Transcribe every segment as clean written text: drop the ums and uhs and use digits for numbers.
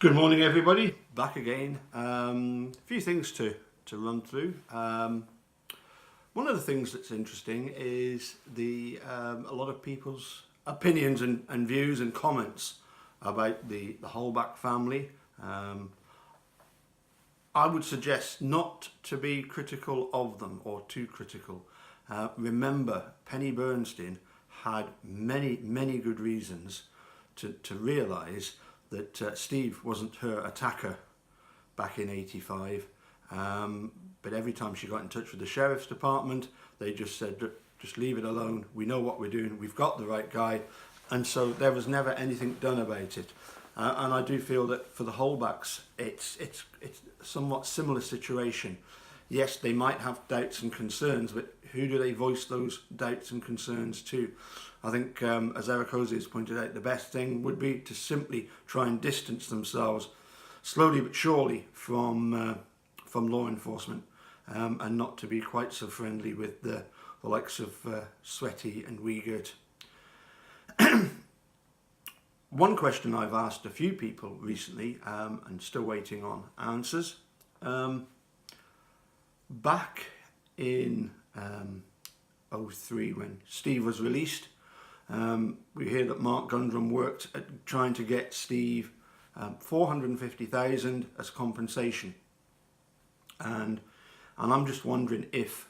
Good morning, everybody. Back again. A few things to run through. One of the things that's interesting is a lot of people's opinions and views and comments about the Holbach family. I would suggest not to be critical of them or too critical. Remember, Penny Bernstein had many good reasons to realise that Steve wasn't her attacker back in '85, but every time she got in touch with the sheriff's department, they just said, just leave it alone, we know what we're doing, we've got the right guy, and so there was never anything done about it. And I do feel that for the Holbachs, it's a somewhat similar situation. Yes, they might have doubts and concerns, but who do they voice those doubts and concerns to? I think, as Erekose has pointed out, the best thing would be to simply try and distance themselves slowly but surely from law enforcement, and not to be quite so friendly with the likes of Sweaty and Wiegert. One question I've asked a few people recently, and still waiting on answers. Back in '03, when Steve was released, we hear that Mark Gundrum worked at trying to get Steve $450,000 as compensation, and I'm just wondering if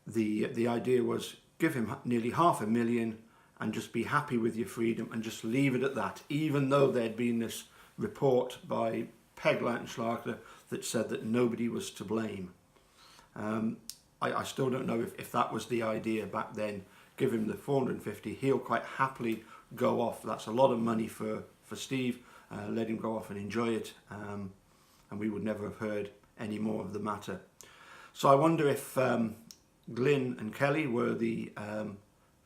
the idea was give him nearly $500,000 and just be happy with your freedom and just leave it at that, even though there'd been this report by Peg Lautenschlager that said that nobody was to blame. I still don't know if that was the idea back then. Give him the 450, he'll quite happily go off. That's a lot of money for Steve. Let him go off and enjoy it, and we would never have heard any more of the matter. So I wonder if Glyn and Kelly were the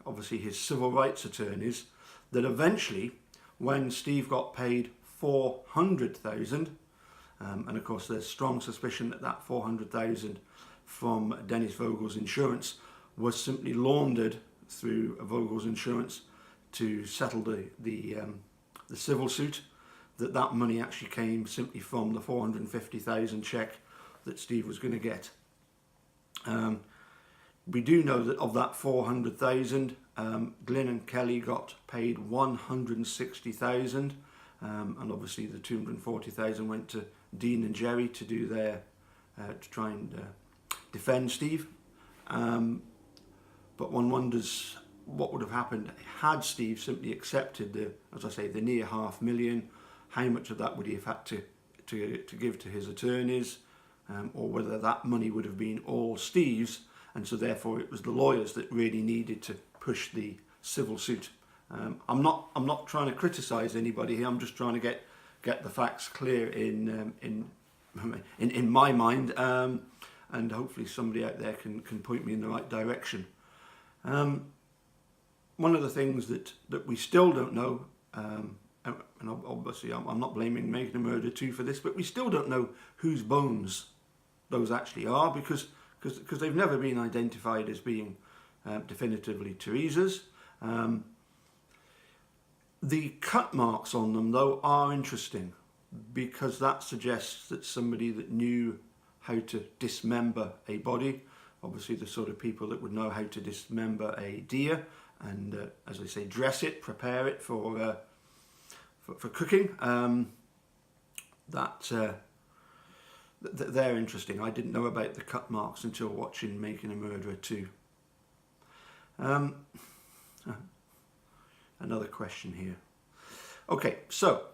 obviously his civil rights attorneys, that eventually when Steve got paid $400,000, and of course there's strong suspicion that $400,000 from Dennis Vogel's insurance was simply laundered through Vogel's insurance to settle the civil suit, that money actually came simply from the $450,000 check that Steve was going to get. We do know that of that $400,000, Glyn and Kelly got paid $160,000, and obviously the $240,000 went to Dean and Jerry to do their to try and defend Steve. But one wonders what would have happened had Steve simply accepted the near $500,000. How much of that would he have had to give to his attorneys, or whether that money would have been all Steve's, and so therefore it was the lawyers that really needed to push the civil suit. I'm not trying to criticise anybody here. I'm just trying to get the facts clear in my mind, and hopefully somebody out there can point me in the right direction. One of the things that we still don't know, and obviously I'm not blaming Making a Murderer 2 for this, but we still don't know whose bones those actually are, because they've never been identified as being definitively Teresa's. The cut marks on them, though, are interesting, because that suggests that somebody that knew how to dismember a body, obviously the sort of people that would know how to dismember a deer and, as I say, dress it, prepare it for cooking, they're interesting. I didn't know about the cut marks until watching Making a Murderer 2. Another question here. Okay, so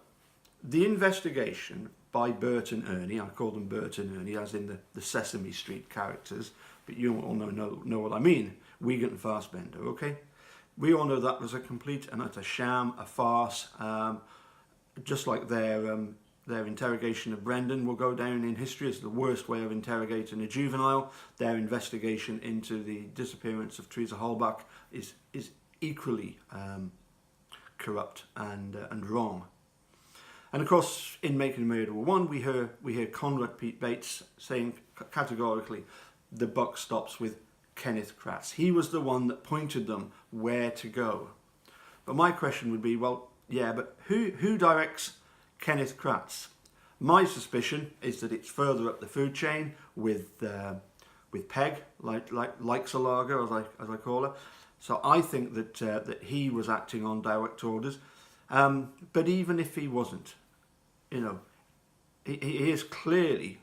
the investigation by Burton Ernie, I call them Burton Ernie as in the Sesame Street characters, but you all know what I mean, Wiegert and Fassbender, okay? We all know that was a complete and utter sham, a farce, just like their interrogation of Brendan will go down in history as the worst way of interrogating a juvenile. Their investigation into the disappearance of Teresa Holbach is equally corrupt and wrong. And of course, in Making a Murderer 1, we hear Conrad Pete Bates saying categorically, the buck stops with Kenneth Kratz. He was the one that pointed them where to go. But my question would be, well, yeah, but who directs Kenneth Kratz. My suspicion is that it's further up the food chain with Peg, like Salaga, as I call her. So I think that that he was acting on direct orders. But even if he wasn't, you know, he is clearly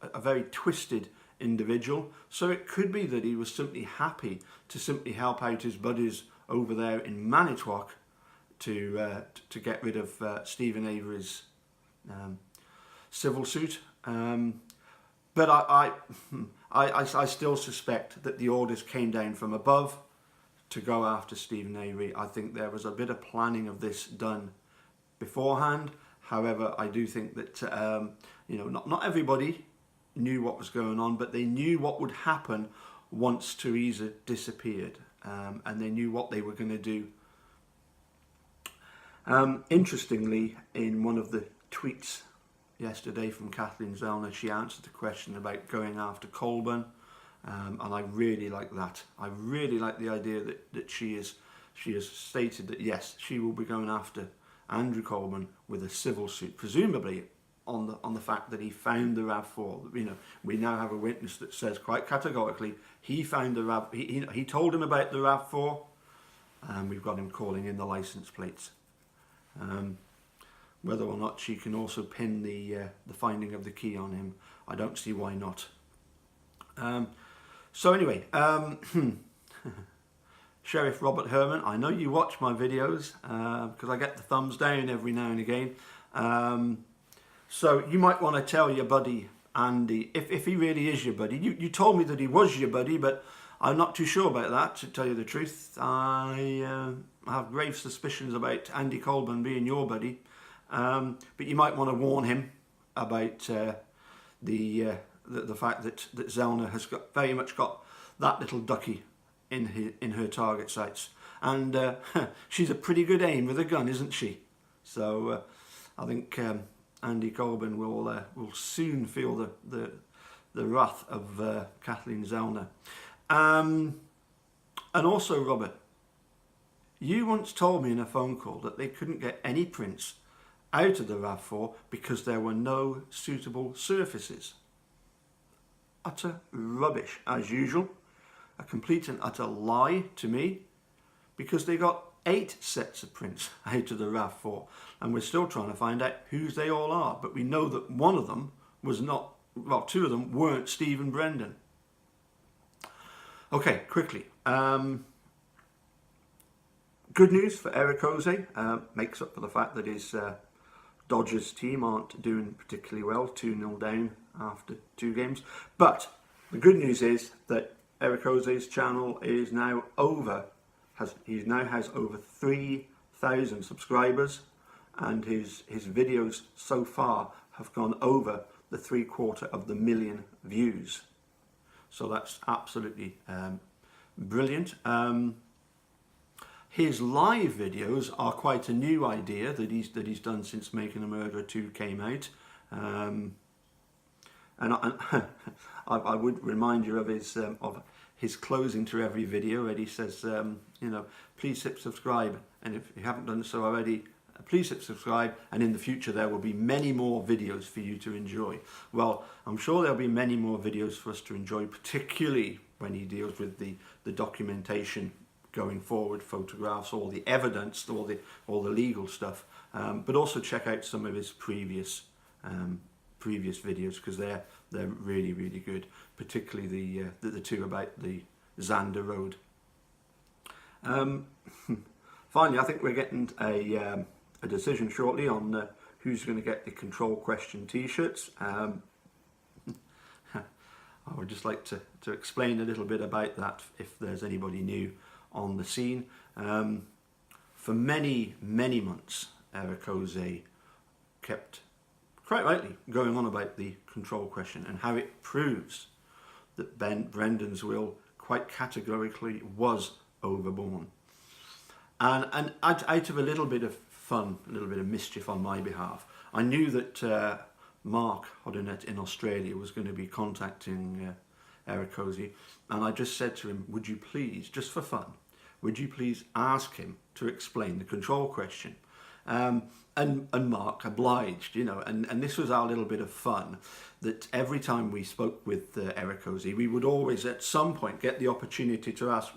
a very twisted individual. So it could be that he was simply happy to simply help out his buddies over there in Manitowoc to get rid of Stephen Avery's civil suit. But I still suspect that the orders came down from above to go after Stephen Avery. I think there was a bit of planning of this done beforehand. However, I do think that you know, not everybody knew what was going on, but they knew what would happen once Theresa disappeared, and they knew what they were going to do. Interestingly, in one of the tweets yesterday from Kathleen Zellner, she answered the question about going after Colburn, and I really like that. I really like the idea that she has stated that yes, she will be going after Andrew Colburn with a civil suit, presumably on the fact that he found the RAV4. You know, we now have a witness that says quite categorically he found the RAV. He told him about the RAV4, and we've got him calling in the license plates. Whether or not she can also pin the finding of the key on him, I don't see why not. So anyway, Sheriff Robert Herman, I know you watch my videos because I get the thumbs down every now and again. So you might want to tell your buddy Andy, if he really is your buddy. You told me that he was your buddy, but I'm not too sure about that, to tell you the truth. I have grave suspicions about Andy Colburn being your buddy. But you might want to warn him about the fact that Zellner has very much got that little ducky in her target sights, and she's a pretty good aim with a gun, isn't she? So I think Andy Colburn will soon feel the wrath of Kathleen Zellner. And also, Robert, you once told me in a phone call that they couldn't get any prints out of the RAV4 because there were no suitable surfaces. Utter rubbish, as usual. A complete and utter lie to me, because they got 8 sets of prints out of the RAV4, and we're still trying to find out whose they all are. But we know that one of them was not, well, 2 of them weren't Stephen Brendan. Okay, quickly. Good news for Erekose. Makes up for the fact that his Dodgers team aren't doing particularly well, 2-0 down after 2 games. But the good news is that Erekose's channel is now he now has over 3,000 subscribers, and his videos so far have gone over the 750,000 views. So that's absolutely brilliant. His live videos are quite a new idea that he's done since Making a Murderer 2 came out. And I would remind you of his closing to every video, where he says, you know, please hit subscribe, and if you haven't done so already, please hit subscribe, and in the future there will be many more videos for you to enjoy. Well, I'm sure there'll be many more videos for us to enjoy, particularly when he deals with the documentation going forward, photographs, all the evidence, all the legal stuff, but also check out some of his previous videos, because they're really, really good, particularly the 2 about the Zander Road. Finally, I think we're getting a decision shortly on who's going to get the Control Question T-shirts. I would just like to explain a little bit about that, if there's anybody new on the scene. For many, many months, Erekose kept, quite rightly, going on about the Control Question and how it proves that Brendan's will quite categorically was overborne. And out of a little bit of fun, a little bit of mischief on my behalf, I knew that Mark Hoddinett in Australia was going to be contacting Erekose, and I just said to him, would you please, just for fun, would you please ask him to explain the Control Question? And Mark obliged, you know, and this was our little bit of fun, that every time we spoke with Erekose, we would always at some point get the opportunity to ask,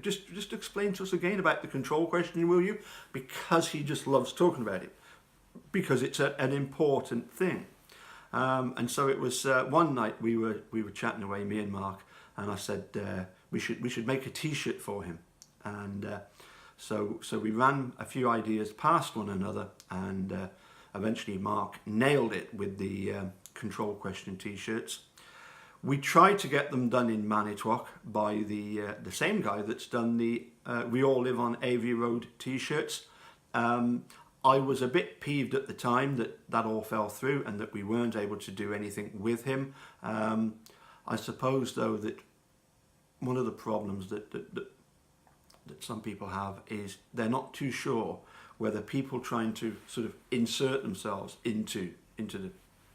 just explain to us again about the control question, will you? Because he just loves talking about it, because it's an important thing. And so it was one night we were chatting away, me and Mark, and I said we should make a T-shirt for him, and so we ran a few ideas past one another, and eventually Mark nailed it with the control question T-shirts. We tried to get them done in Manitowoc by the same guy that's done the We All Live on Avery Road T-shirts. I was a bit peeved at the time that all fell through and that we weren't able to do anything with him. I suppose, though, that one of the problems that some people have is they're not too sure whether people trying to sort of insert themselves into the,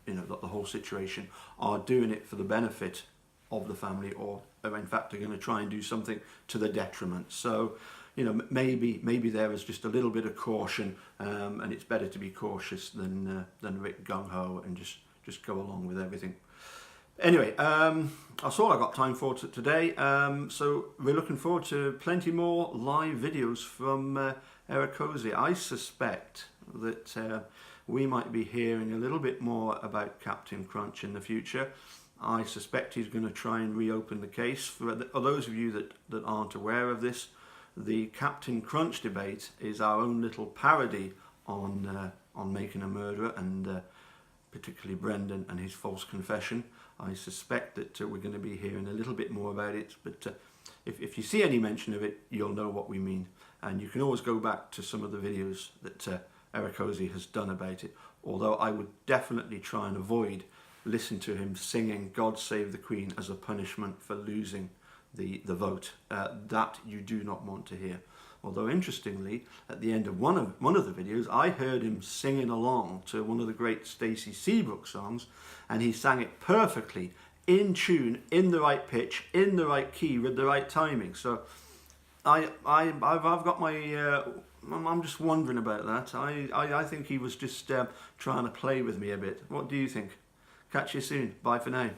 you know, the whole situation are doing it for the benefit of the family, or in fact are going to try and do something to the detriment. So, you know, maybe there was just a little bit of caution, and it's better to be cautious than a bit gung-ho and just go along with everything. Anyway, that's all I got time for today. So we're looking forward to plenty more live videos from Erekose. I suspect that we might be hearing a little bit more about Captain Crunch in the future. I suspect he's going to try and reopen the case. For those of you that aren't aware of this, the Captain Crunch debate is our own little parody on Making a Murderer, and particularly Brendan and his false confession. I suspect that we're going to be hearing a little bit more about it, but if you see any mention of it, you'll know what we mean. And you can always go back to some of the videos that Erekose has done about it, although I would definitely try and avoid listening to him singing God Save the Queen as a punishment for losing the vote. That you do not want to hear. Although interestingly, at the end of one of the videos, I heard him singing along to one of the great Stacey Seabrook songs, and he sang it perfectly, in tune, in the right pitch, in the right key, with the right timing. So I've got my I'm just wondering about that. I think he was just trying to play with me a bit. What do you think? Catch you soon. Bye for now.